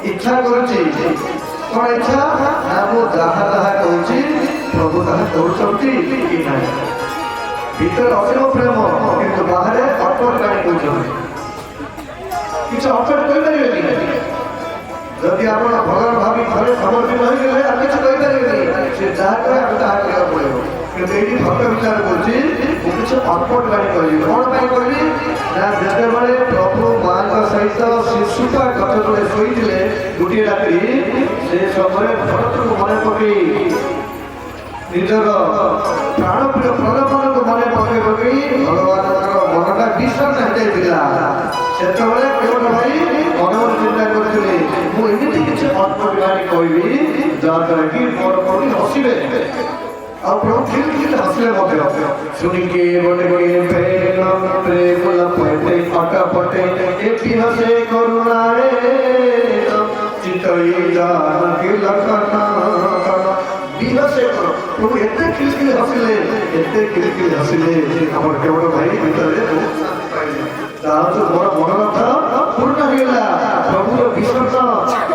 इच्छा करुची कौन इच्छा ना मु जहा जहा कहूँ प्रभु ताहा करुँच कि ना भीतर असीम प्रेम किंतु बाहर अटपट काणी कहते किसी अटपट कहीपर जदि आप भगवान भावी घरे समर्पित होगले आप किसी कहीपर से जहाँ कहे आम ताहा करा पड़ो कि भक्त विचार करुँची किसी अटपट काणी कहली कौन कहली ना जिते प्रभु माँ सहित शिशुटा गच तले शोते गोटे रात्रि से समय भरत को मन पकई निजर प्राणप्रिय प्रलोभन को मन पकई भगवान मनटा विश्राम हटाइला से केवल भाई मन मन चिंता करते मुझे किसी अटपट गाड़ी कहबी जहाँद्वारा कि मोर प्रति हसबे और प्रभु खिल खिल हसले मत सुनिके बड़े बड़े प्रेम लपटे अटपटे एपी हसे करुणा रे चितई जानकी लखना बिहसे करो प्रभु एते खिल खिल हसले हमर केवल भाई भितरे तार जो मोर मन कथा पूर्ण होला प्रभु विश्वास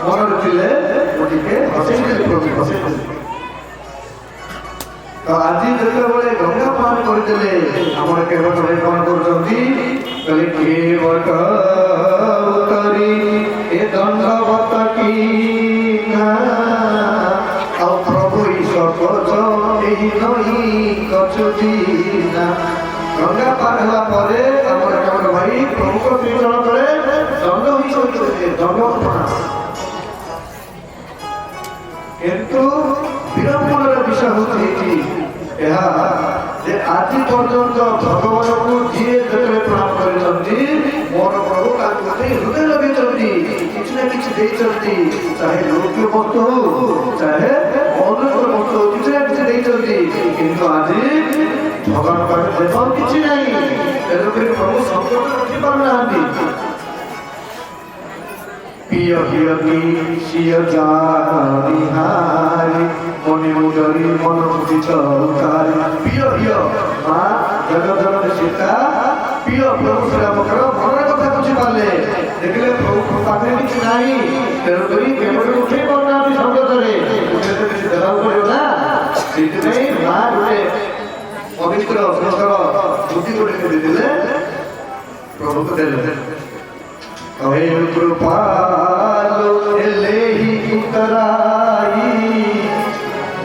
मन थिले ओटिके हसैले प्रभु हसैले तो आज जिते गंगा पान करदे आम केवट भाई कौन कर दंडवत की प्रभु नई कचुदीना गंगा पार होगापर आम केवट भाई प्रभु को श्रीचरण करे दंड ही दंडवत किंतु विडंबनार विषय होती आज पर्यंत भगवान को जी जो प्रणाम कर मोर प्रभु हृदय लगे किसी ना कि चाहे लौकिक वस्तु हो चाहे अनेक वस्तु हो किसी ना कि किंतु आज भगवान पाखे देव कि तेणुक प्रभु संकट रखी पारना पिय पिय की सिय जानिहारी मणि मुदरी मन मुझी चौकारी पिय पिय माँ जगत जगत सीता पिय प्रभु श्री रामकर मन कथा बुझी पारे देखले प्रभु पाखे किसी ना तेणुक केवल उठे पाना संकट किसी देवाक पड़ेगा से माँ गोटे पवित्र सुंदर बुद्धि गोटे देते प्रभु को देते कहे कृपालु एले ही उतराई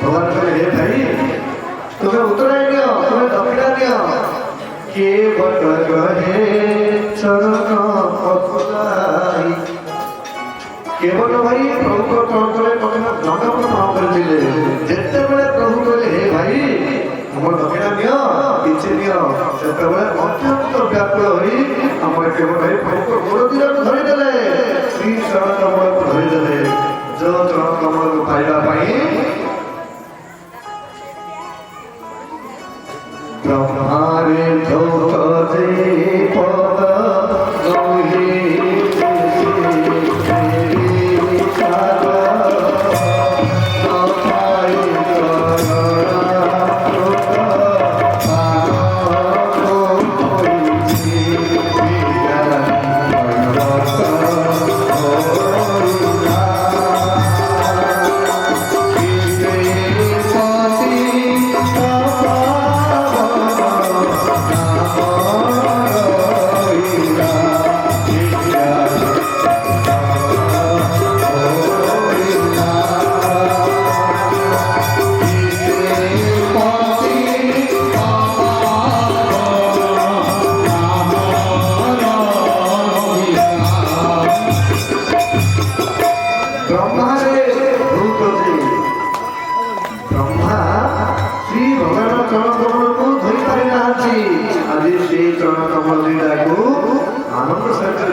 भगवान कहे हे भाई तुम्हें उतराई दियो तुम्हें दक्षिणा दियो के बट कहे चरण पकुलाई केवल भाई प्रभु को कौन करे कभी गंगा को प्रणाम करते जिते बड़े प्रभु कहले हे भाई हमर दक्षिणा नियो पीछे नियो से अत्यंत व्याकुल होई हमर केवल भाई प्रभु को गोड़ दिरा को धरि देले श्री चरण कमल को धरि देले जो चरण कमल को पाइबा पाई ब्रह्मारे धोत जे पद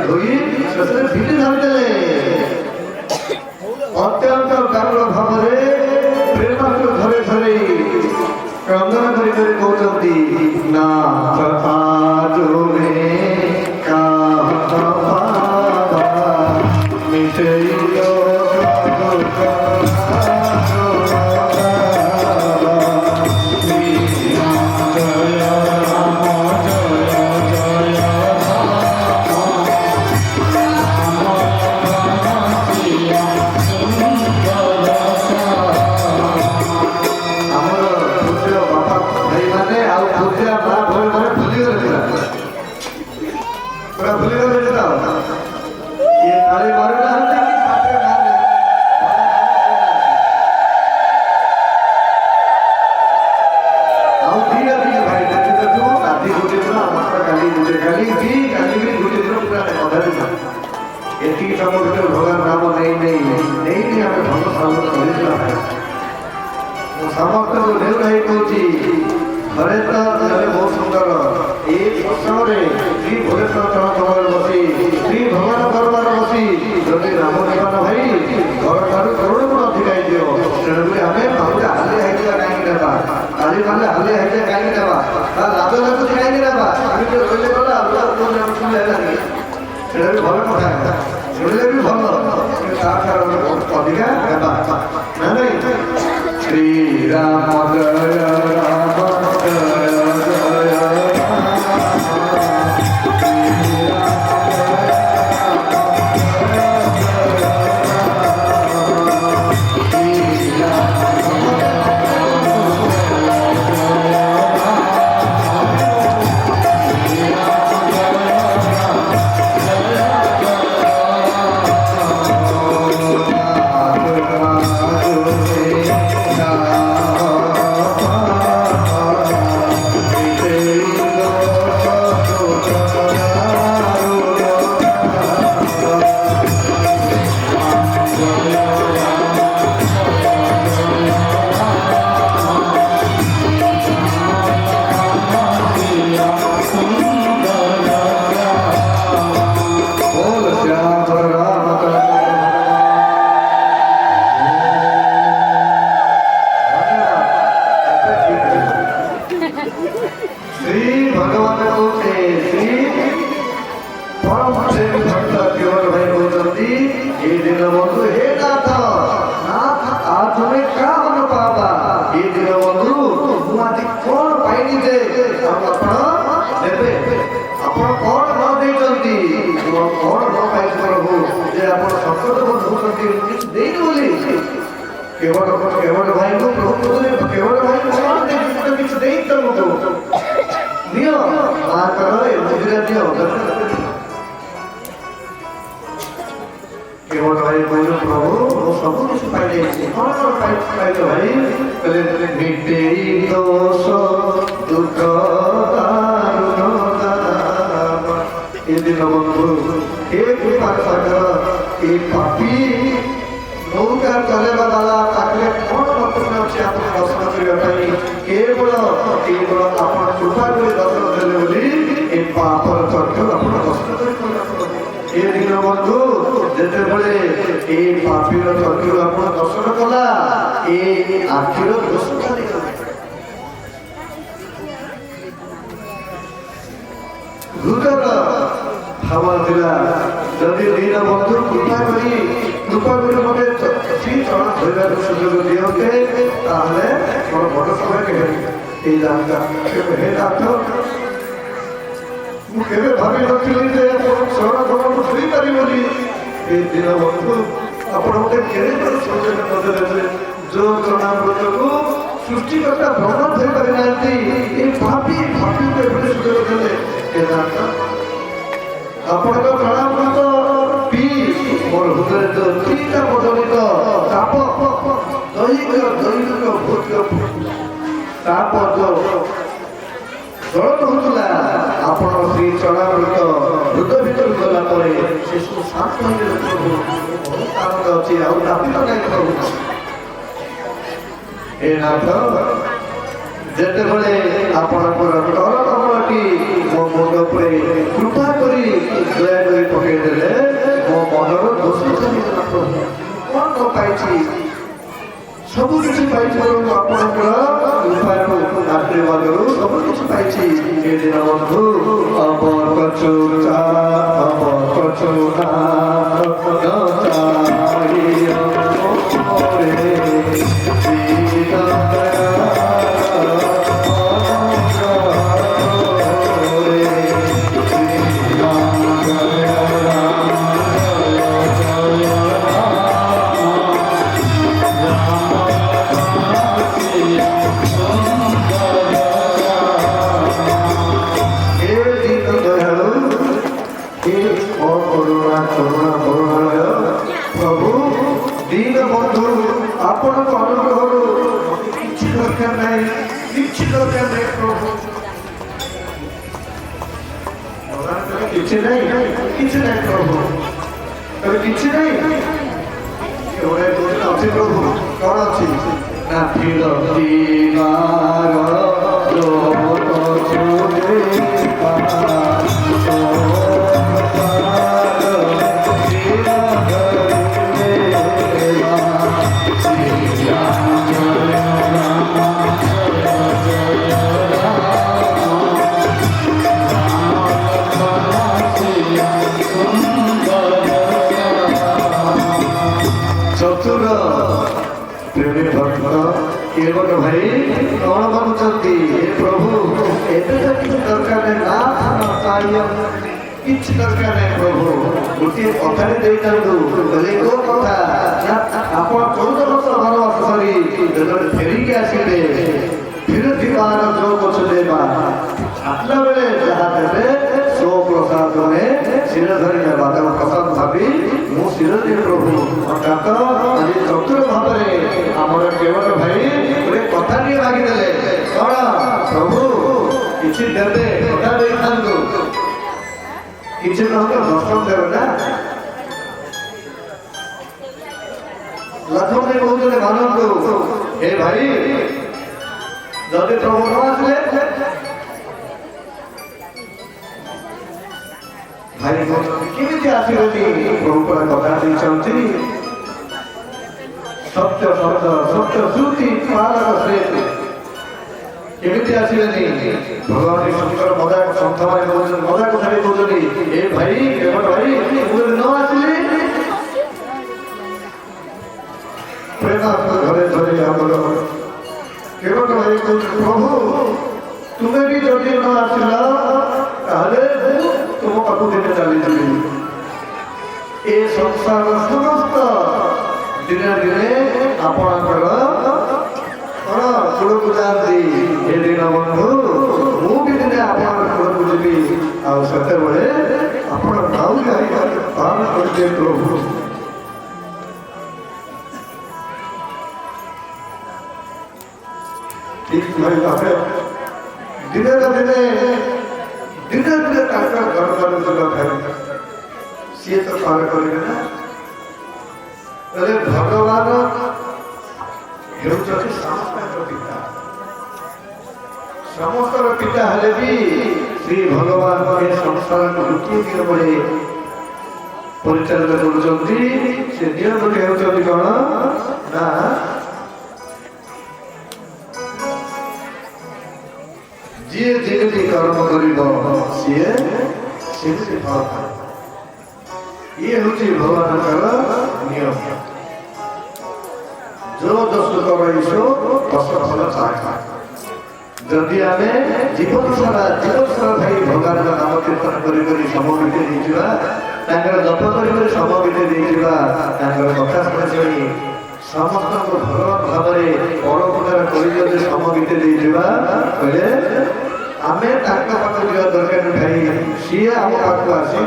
गौही अत्यंत व्याकुल भाव प्रेम धरे धरे क्रंदन कर कहते नाथ आज ताली मारुनाहांती कि पाटे नारे ଆଉ ଦିଟା ଟିକେ ଭାଇ ଦେଖିଦେବୁ ରାତି ଗୋଟେ ଦିନ ଆମର କାଲି ବି ଗୋଟେ ଦିନ ପୁରା ଅଧା ଦିନ ଏତିକି ସମୟ ଭିତରେ ଭଗବାନ ନାମ ନେଇ ଆମେ ଭଲ ସାମର୍ଥ୍ୟ କରିଥିଲା ଭାଇ ମୁଁ ସମସ୍ତଙ୍କୁ ଢେଉ ଭାଇ କହୁଛି ଘରେ ତ ଜଣେ ବହୁତ ସୁନ୍ଦର ଏଇ ପ୍ରସଙ୍ଗରେ ଶ୍ରୀ ଭୋଲେଶ୍ୱର ଚରଣ କମଳରେ ବସି ଶ୍ରୀ ଭଗବାନ ଦରବାରରେ ବସି ଯଦି ନାମ ନିବାନ ଭାଇ ଘର ଠାରୁ କରୋଡ଼ ଗୁଣ ଅଧିକା ହେଇଯିବ ତେଣୁକରି ଆମେ ଭାବୁଛେ ହାଲିଆ ହେଇଯିବା କାହିଁକି ନେବା କାଲି ମାନେ ହାଲିଆ ହେଇଯିବା କାହିଁକି ନେବା ତା ଲାଜ ଲାଗୁଛି କାହିଁକି ନେବା ଆମେ ଟିକେ ରହିଲେ ଗଲା ଶୁଣିଲେ ହେଲାନି ସେଟା ବି ଭଲ କଥା ଶୁଣିଲେ ବି ଭଲ ତାଠାରୁ ଅଧିକା ନେବା ନା ନାଇଁ ଶ୍ରୀରାମ ଜୟ ରାମ ଜୟ ଜୟ केवल भाई को प्रभु केवल भाई को किसी नहीं तुमको दियो मां करो ये मुझे दियो केवल भाई को प्रभु वो सब कुछ पाइले कौन पाइले भाई कले मिटे दोष दुख ये दिन बंधु एक पाकर एक पापी नौकार चलेगा वाला ताकि कौन कर्तव्य अच्छे आपको दर्शन करने केवल अपन कृपा कर दर्शन देले बोली ए पापर चक्र अपन दर्शन ए दिन बंधु जेते बळे ए पापीर चक्र अपन दर्शन कला ए आखिर दोष खाली रुद्र भावा दिला जदि दीन बंधु कृपा करी मते श्री चरण धरवार सुযোগ दियते ताहले मोर बड़ समय केबे ए जानता हे डाक्टर मु केबे भाबी नथिली जे चरण धरवार धरि पारि बोली ए दिन बंधु आपण मते केरे पर सुযোଗ नदेले जो चरणामृत को सृष्टिकर्ता भ्रमण धरि पारि नांती ए भाबी को एबे सुযোଗ देले ए जानता आपण को चरणामृत पी मोर हृदय जो चिंता बदलित ताप दैहिक भूत ताप जो जड़त होता आपण श्री चरणामृत हृदय भीतर गला से सब शांत आनंद अच्छी ए नाथ जेते बड़े आपणकर कर कमलटी मो मुंड पर कृपा करी दया करी पकई देले मो मनर दोष कौन न पाई सब किसी पाई आपणकर आशीर्वाद सब किसी पाई दिन बंधु अमर कचौरा करुणा ବନ୍ଧୁ ଆପଣଙ୍କ ଅନୁଗ୍ରହରୁ କିଛି ଦରକାର ନାହିଁ, କିଛି ଦରକାର ନାହିଁ ପ୍ରଭୁ। କିଛି ନାହିଁ, କିଛି ନାହିଁ ପ୍ରଭୁ, କିଛି ନାହିଁ। ଅଛି ପ୍ରଭୁ, କଣ ଅଛି ନା ଫିରତି चतुर प्रेमी भक्त ये गोटे भाई कौन मानुंट प्रभु एवं किसी दरकार नहीं किसी दरकार नहीं प्रभु गोटे कथा बोले को कथा आप 14 वर्ष वनवास सरी फेरिकी आसवे फिरती बार जो कुछ देवा आसला बेले जहाँ देवे सो प्रसाद में शिर धरी नेबा प्रसाद भावी मु शिर दे प्रभु अर्थात आज चतुर भाव में आमर केवल भाई गोटे कथा नहीं मागिदे कौन प्रभु किसी देवे कथा दे किसी ना दर्शन देवे ना लक्ष्मण जी कहते मानतु हे भाई जदि प्रभु न आसले भाई केमी आसवे प्रभु कथा सत्य शब्द सत्य श्रुति केमी आसवे भगवान शंकर मजाक सन्थ मैंने मजाक कथा कहते ए भाई केवल भाई न आसले घरे घरे आमर केवल भाई प्रभु तुम्हें भी जदि न आसला तुम पाखु दिन चली ए संसार समस्त दिने दिने आपणकर कूल को जाती ए दिन बंधु मु भी दिने आप कूल को जी आते आप पालन करते प्रभु ठीक भाई बात दिने दिने धीरे धीरे घर घर सी तो पार करेंगे ना भगवान समस्त पिता हेले भी श्री भगवान ये संसार को गोटे दिन बड़े परिचालित कर दिन गोटे होती कौन ना जी जमी कर्म कर ये हूँ भगवान नियम जो दस करो दस फल चाहे जदि आम जीवन सारा भाई भगवान नाम कीर्तन कर समय बीते जप कर समय बीते कथा शुणी समस्त भगवान भाव में परपूजा कर समय बीते कहले आम पाक दरकार भाई सी आम पाक आसी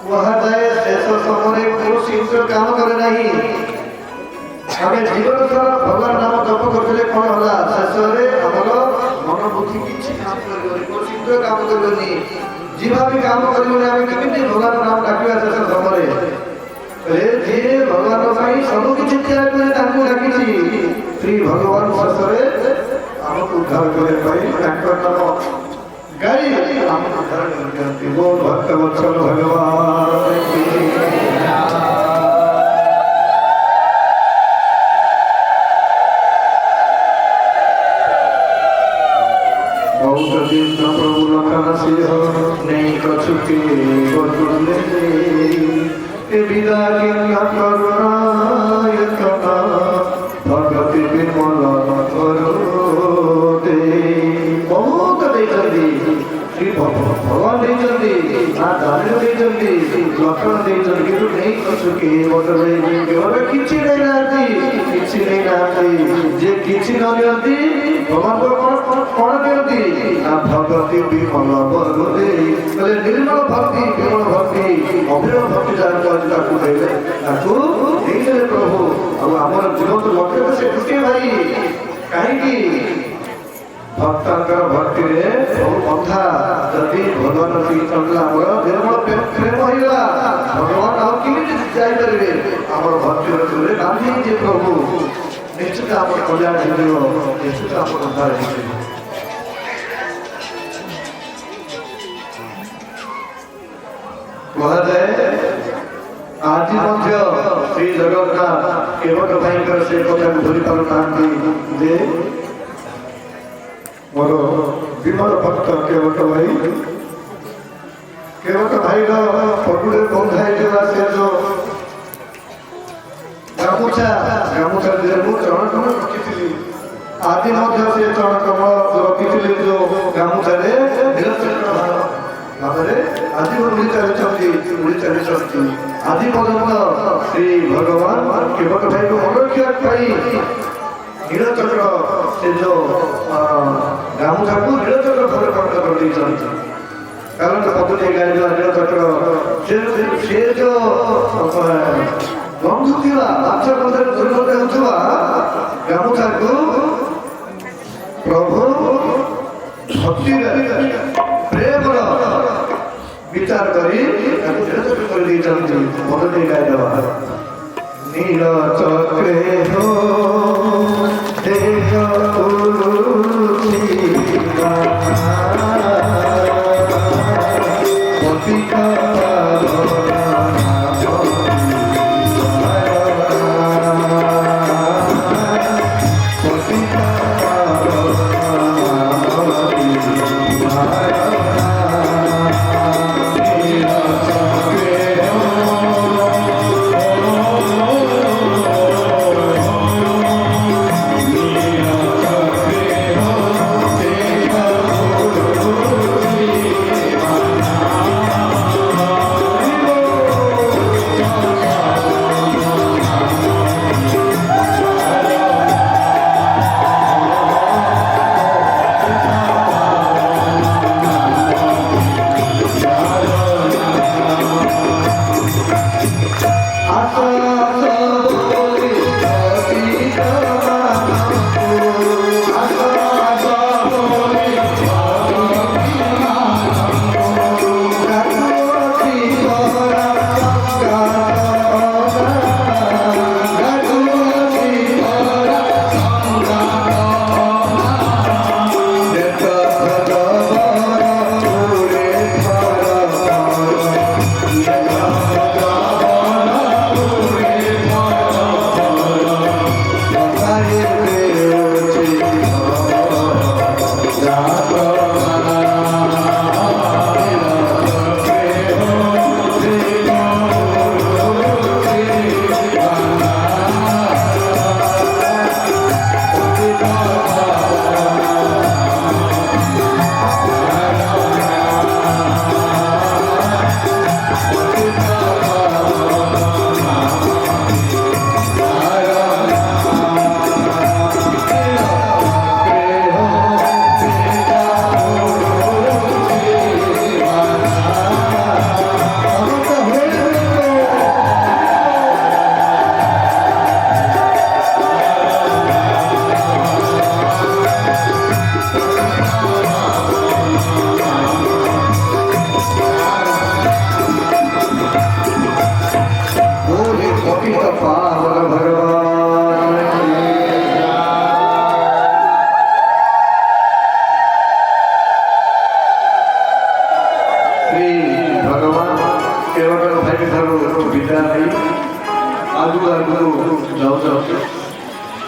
कहुए शेष समय को शीघ्र काम करे ना आम जीवन सारा भगवान नाम जप करते कौन है शेष में आमर मन बुद्धि किसी काम कर शीघ्र काम करनी जीवा भी काम करें केमी भगवान नाम डाक शेष समय जी भगवान सब किसी तैयार डाकी श्री भगवान शेष आमको उद्धार करने नाम गाई आम उद्धार करते बोल भक्तवत्सल भगवान बहुत दिन प्रभु लखन सिंह नहीं कछुके बदले विदा करुणायतना भगति विमल दे बहुत श्री भगवान दान लक्षण नहीं कछुके बदले केवल किसी नहीं ना जे किसी न दिखती भगवान कौन दिखती भगति विमल दे निर्मल भक्ति विमल भक्ति अभिनव भक्ति जहाँ देले ଦେଇଦେଲେ ପ୍ରଭୁ। ଆଉ ଆମର ଜୀବନ ଲକ୍ଷ୍ୟ ତ ସେ ଗୋଟିଏ ଭାଇ। କାହିଁକି ଭକ୍ତଙ୍କର ଭକ୍ତିରେ ସବୁ କଥା ଯଦି ଭଗବାନ ଶ୍ରୀଚନ୍ଦ୍ର ଆମର ନିର୍ମଳ ପ୍ରେମ ହେଇଗଲା ଭଗବାନ ଆଉ କେମିତି ଯାଇପାରିବେ? ଆମର ଭକ୍ତିର ଦୂରରେ ବାନ୍ଧି ଯେ ପ୍ରଭୁ ନିଶ୍ଚିତ ଆମର କଲ୍ୟାଣ ହେଇଯିବ, ନିଶ୍ଚିତ ଆମର ଉଦ୍ଧାର ହେଇଯିବ। କୁହାଯାଏ ଆଜି ମଧ୍ୟ ଶ୍ରୀ ଜଗନ୍ନାଥ କେବଟ ଭାଇଙ୍କର ସେ କଥାକୁ ଭୁଲି ପାରୁନାହାନ୍ତି ଯେ ମୋର ବିମଳ ଭକ୍ତ କେବଟ ଭାଇ, କେବଟ ଭାଇର ପଟୁରେ ବନ୍ଧା ହେଇଥିବା ସେ ଯୋଉ ଗାମୁଛା ଦିହରେ ମୁଁ ଚରଣ କମଳ ରଖିଥିଲି। ଆଜି ମଧ୍ୟ ସେ ଚରଣ କମଳ ରଖିଥିଲି ଯୋଉ ଗାମୁଛାରେ ଭାବରେ ଆଜି ଉଡ଼ି ଚାଲିଛନ୍ତି। ଆଜି ପର୍ଯ୍ୟନ୍ତ ଶ୍ରୀ ଭଗବାନ କେବଟ ଭାଇକୁ ମନେ ରଖିବା ପାଇଁ ନୀଳଚକ୍ର ସେ ଯୋଉ ଗାମୁଛାକୁ ନୀଳଚକ୍ର ଭାବରେ ପରିଣତ କରିଦେଇଛନ୍ତି। କାରଣ ପଦ୍ଧତି ଗାଇଲା ନୀଳଚକ୍ର ସେ ଯୋଉ ଗନ୍ଧୁ ଥିବା ମାଛ ମଧ୍ୟରେ ଦୁର୍ଗନ୍ଧ ହେଉଥିବା ଗାମୁଛାକୁ ପ୍ରଭୁ ଭକ୍ତିରେ ପ୍ରେମର ବିଚାର କରି ତାକୁ ନୀଳଚକ୍ର କରିଦେଇଛନ୍ତି। ପଦ୍ଧତି ଗାଇଦେବା নীল চক্রে হো দেহ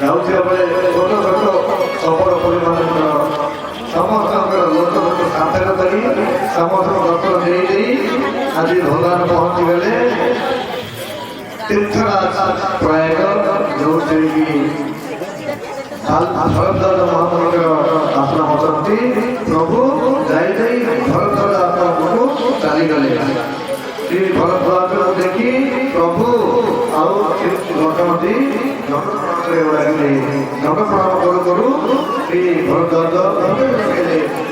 ଯାଉଥିବା ବେଳେ ଛୋଟ ଛୋଟ ସବଳ ପରିମାଣର ସମସ୍ତଙ୍କର ଲୋକଙ୍କୁ ସାଥରେ କରି ସମସ୍ତଙ୍କ ଦର୍ଶନ ଦେଇ ଆଜି ଭଗବାନ ପହଞ୍ଚିଗଲେ ତୀର୍ଥରାଜ ପ୍ରୟାଗ, ଯୋଉଥିରେ କି ଭରଦ୍ୱାଜ ମହାପ୍ରଭୁଙ୍କର ଆଶ୍ରମ ଅଛନ୍ତି। ପ୍ରଭୁ ଯାଇ ଭରଦ୍ୱାଜ ଆଶ୍ରମକୁ ଚାଲିଗଲେ। ଶ୍ରୀ ଭରଦ୍ୱାଜକୁ ଦେଖି ପ୍ରଭୁ ଆଉ ଲକ୍ଷ୍ମଣଜୀ ଦଣ୍ଡ ପ୍ରଣାମ କରୁ କରୁ ଶ୍ରୀ ଭରଦ୍ୱାଜ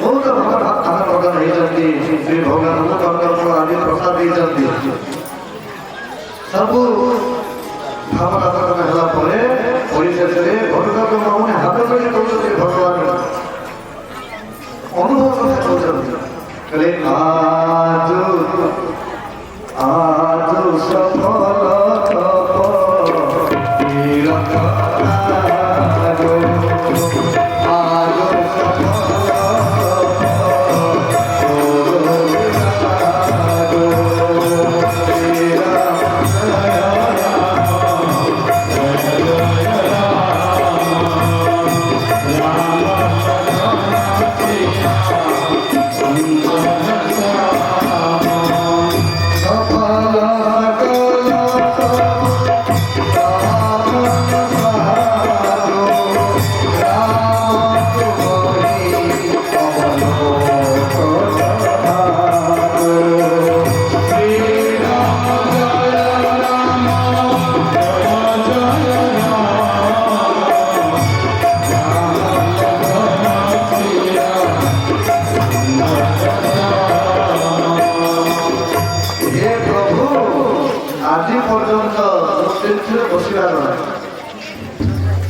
ବହୁତ ଭଲ ଆଦାନ ପ୍ରଦାନ ହେଇଛନ୍ତି। ଶ୍ରୀ ଭଗବାନଙ୍କୁ ଦଣ୍ଡ ଆଦି ପ୍ରସାଦ ଦେଇଛନ୍ତି। ସବୁ ଭାବନା ପ୍ରକଟ ହେଲା ପରେ ପରିଶେଷରେ ଭଟୁକାଙ୍କ ମାମୁନି ହାତ ଧରି କହୁଛନ୍ତି ଭଗବାନ ଅନୁଭବ କଥା କହୁଛନ୍ତି କହିଲେ ଆଜ ସଫଳ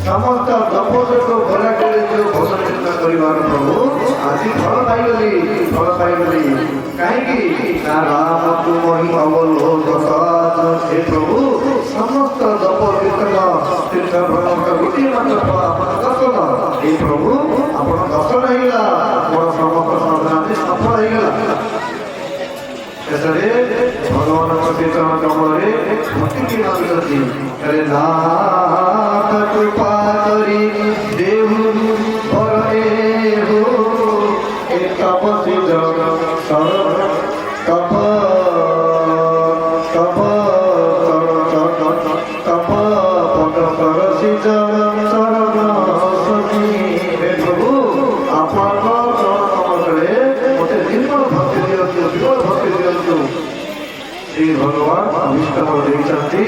समस्त दंपति को भला करे जो भजन चिंता परिवार प्रभु आज फल पाइगली कहीं राम तुम ही अवलोक हे प्रभु समस्त दंपति तीर्थ भ्रमण गोटे मात्र दर्शन हे प्रभु आप दर्शन होगा मोर समस्त साधना सफल होगा शेषे भगवान चरण कमल भक्ति की मांगती अरे नाथ कृपा करी देहु भरे हो एक तपसी जग तप तप तप पद सरसी जग शरण सखी हे प्रभु आपण चरण कमल मते निर्मल भक्ति दियंतु विमल भक्ति दियंतु श्री भगवान अभिष्ट देते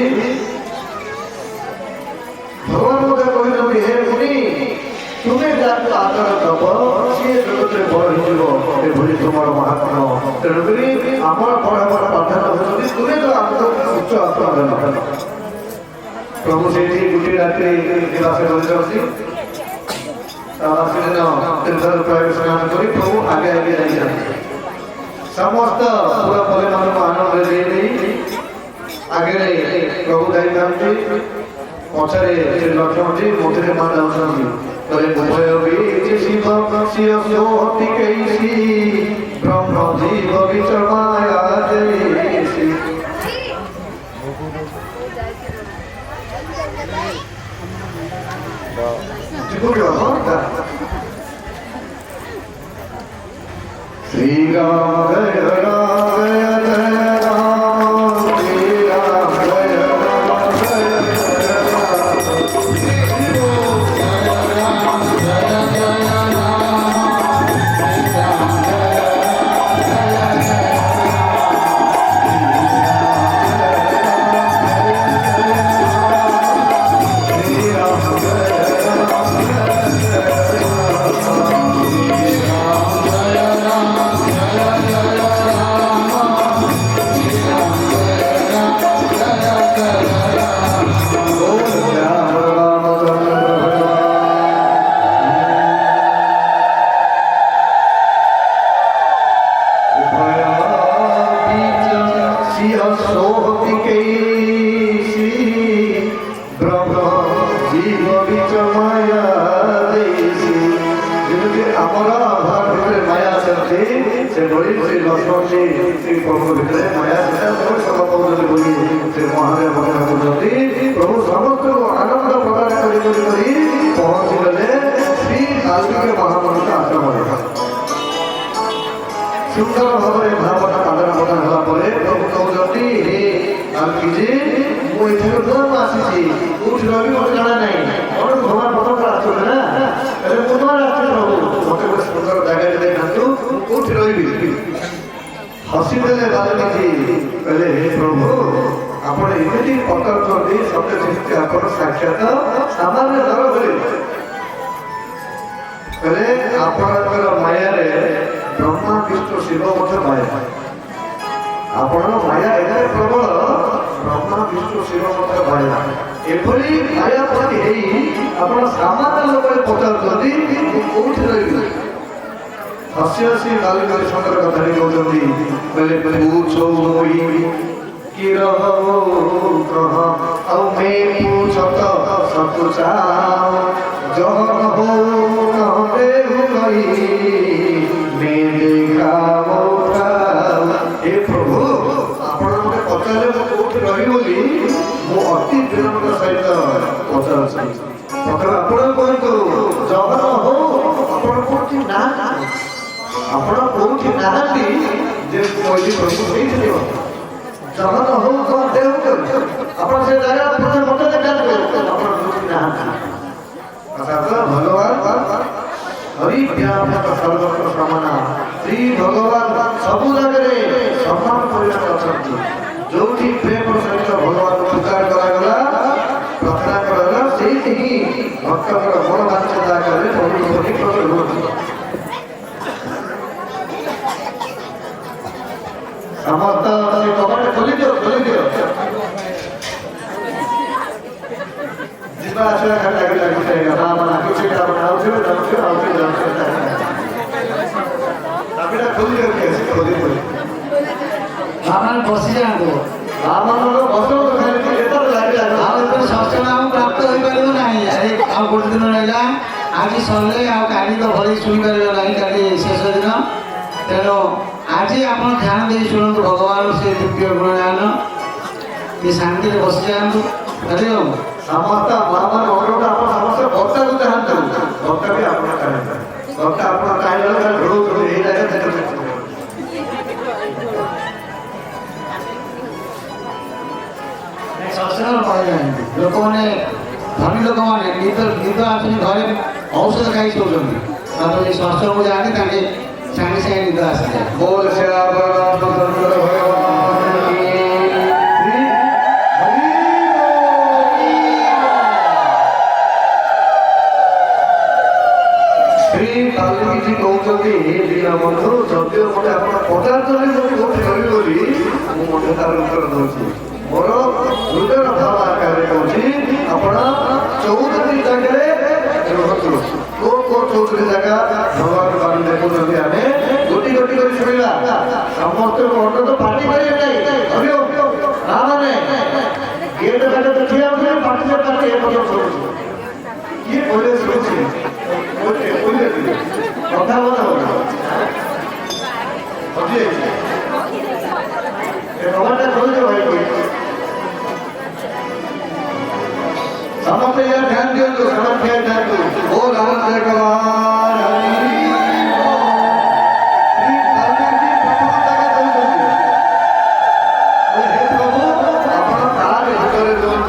भगवान कहते हे मुनि तुम्हें जाकर आदर दब सी जगत बड़ होली तुम महात्मा तेणुक आम पढ़ार प्राधान्य होती तुम्हें तो आदर उच्च प्राधान्य प्रभु से गोटे रात्रि निवास कर तीर्थर प्रयोग स्नान कर प्रभु आगे आगे जाइए समस्त पूरा परिवार को आनंद दे आगे प्रभु जाते पछरे श्री लक्ष्मण जी मधुरे माँ जाऊँगी उभय बीच शिव शिवती कैसी ब्रह्म जीव बीच माया जैसी श्री राम जय राम जय जय राम श्री राम जय राम जय जय प्रभु समस्त आनंद प्रदान पहुंची गले श्री वाल्मीकि महामुनि आश्रम सुंदर भाव में भावना आदान प्रदान होगा प्रभु कहते हे वाल्मीकि जी मुझे आसी कौट रवि मत जाना नहीं कौन भगवान प्रथम आसुले ना मुझे प्रभु मत गोटे सुंदर जगह देखा कौट रही हसीदेले वाल्मीकि कहले हे प्रभु आपण एमती पकड़ते सत्य चिंती आप साक्षात सामान्य धर बोले कहले आपणकर माया ब्रह्मा विष्णु शिव मत माया आपण माया एदाय प्रबल ब्रह्मा विष्णु शिव मत माया ଏଭଳି ମାୟାପତି ହେଇ ଆପଣ ସାମାନ୍ୟ ଲୋକରେ ପଚାରୁଛନ୍ତି ମୁଁ କୋଉଠି ରହିବି? ହସି ହସି ଗାଲି ଗାଲି ସୁନ୍ଦର କଥାଟି କହୁଛନ୍ତି ବୋଲେ ପୂଛୋ ମୋହି କି ରହୋ କହ ଆଉ ମେ ପୂଛତ ସବୁ ଚାଓ ଜହନ ହୋ କହେ କହି ମେ ଦେଖାଓ ଥାଓ। ହେ ପ୍ରଭୁ ଆପଣ ମୋତେ ପଚାରିଲେ ମୁଁ କୋଉଠି ରହିବି ବୋଲି ମୁଁ ଅତି ବିନମ୍ର ସହିତ ପଚାରୁଛି। ପ୍ରଥମେ ଆପଣ କୁହନ୍ତୁ ଜହନ ହୋ ଆପଣ କୋଉଠି ନାହାନ୍ତି? ଆପଣ କୋଉଠି ନାହାନ୍ତି ଯେ କହିଲି ପ୍ରଭୁ ସେଇଠି ଥିବ। ଜଗତ ହଉ କଣ ଦେହ ଆପଣ ସେ ଜାଗା ପ୍ରଥମେ ମତେ ଦେଖାନ୍ତୁ ଆପଣ କୋଉଠି ନାହାନ୍ତି। ଭଗବାନ ହରି ବ୍ୟାପକ ସର୍ବତ୍ର ସମାନ ଶ୍ରୀ ଭଗବାନ ସବୁ ଜାଗାରେ ସମ୍ମାନ କରିବାକୁ ଅଛନ୍ତି। ଯୋଉଠି ପ୍ରେମ ସହିତ ଭଗବାନଙ୍କୁ ସ୍ୱୀକାର କରାଗଲା ପ୍ରାର୍ଥନା କରାଗଲା ସେଇଠି ହିଁ ଭକ୍ତଙ୍କର ମନ ବାଞ୍ଛିତ ଆକାରରେ ପ୍ରଭୁ ପ୍ରକଟ ହୁଅନ୍ତି। ସମସ୍ତ କବାଟ ଖୋଲିଦିଅ ଖୋଲିଦିଅ ଯିବା ଆସିବା ଖାଲି ଲାଗୁଛି ଚାବିଟା ଖୋଲିଦିଅ ଖୋଲି ଆପଣ ବସି ଯାଆନ୍ତୁ। ଆମମାନଙ୍କ ବସନ୍ତୁ ଖାଲି କେତେବେଳେ ଲାଗିଲା ଆଉ ଏବେ ସତ୍ସଙ୍ଗ ଆଉ ପ୍ରାପ୍ତ ହୋଇପାରିବ ନାହିଁ। ଆଉ ଗୋଟେ ଦିନ ରହିଲା ଆଜି ସରିଲେ ଆଉ କାଲି ତ ଭଳି ଶୁଣିପାରିବ ନାହିଁ। କାଲି ଶେଷ ଦିନ ତେଣୁ ଆଜି ଆପଣ ଧ୍ୟାନ ଦେଇ ଶୁଣନ୍ତୁ ଭଗବାନ ସେ ଦିବ୍ୟ ଗୁଣଗାନ କି ଶାନ୍ତିରେ ବସି ଯାଆନ୍ତୁ। ହରିଓମ୍। ସମସ୍ତ ମହାମାନ ଅନୁରୋଧ ଆପଣ ସମସ୍ତେ ଭକ୍ତକୁ ଚାହାନ୍ତୁ। ଭକ୍ତ ବି ଆପଣ ଚାହାନ୍ତି ଭକ୍ତ ଆପଣ ଚାହିଁଲେ ଏଇ ଜାଗାରେ ସତ୍ସଙ୍ଗ କହିନାହାନ୍ତି। ଲୋକମାନେ ଧନୀ ଲୋକମାନେ ନିଦ ଆସୁନି ଘରେ ଔଷଧ ଖାଇ ଶୋଉଛନ୍ତି। ତାପରେ ଏ ସତ୍ସଙ୍ଗକୁ ଯାଆନ୍ତି ତାଙ୍କେ ସାଙ୍ଗେ ସାଙ୍ଗେ ନିଦ ଆସିଯାଏ। ବୋଲ ଶ୍ରୀ ବାଲ୍ମୀକି କହୁଛନ୍ତି ବନ୍ଧୁ ଯଦିଓ ମୋତେ ଆପଣ ପଚାରୁଛନ୍ତି ମୁଁ କୋଉଠି ରହିବି ବୋଲି ମୁଁ ମଧ୍ୟ ତାର ଉତ୍ତର ଦଉଛି। ମୋର ହୃଦୟର ଭାବ ଆକାରରେ କହୁଛି ଆପଣ 14ଟି ଜାଗାରେ ରୁହନ୍ତୁ। କୋଉ 14ଟି ଜାଗା ଭଗବାନ ବାଣୀ ଦେଖୁଛନ୍ତି ଆମେ ଗୋଟି ଗୋଟି କରି ଶୁଣିବା। ସମସ୍ତଙ୍କୁ ଅନ୍ତତ ପାଟି କରିବେ ନାହିଁ। ମାନେ ଗେଟ ବାଟେ ତ ଠିଆ ହଉଥିଲେ ପାଟିରେ ପାଟି ଏ କଥା ଶୁଣୁଛୁ କିଏ କହିଲେ ଶୁଣୁଛି କଥା କଥା କବାଟା ଖୋଲିଦିଅ ଭାଇ ସମସ୍ତେ ଧ୍ୟାନ ଦିଅନ୍ତୁ।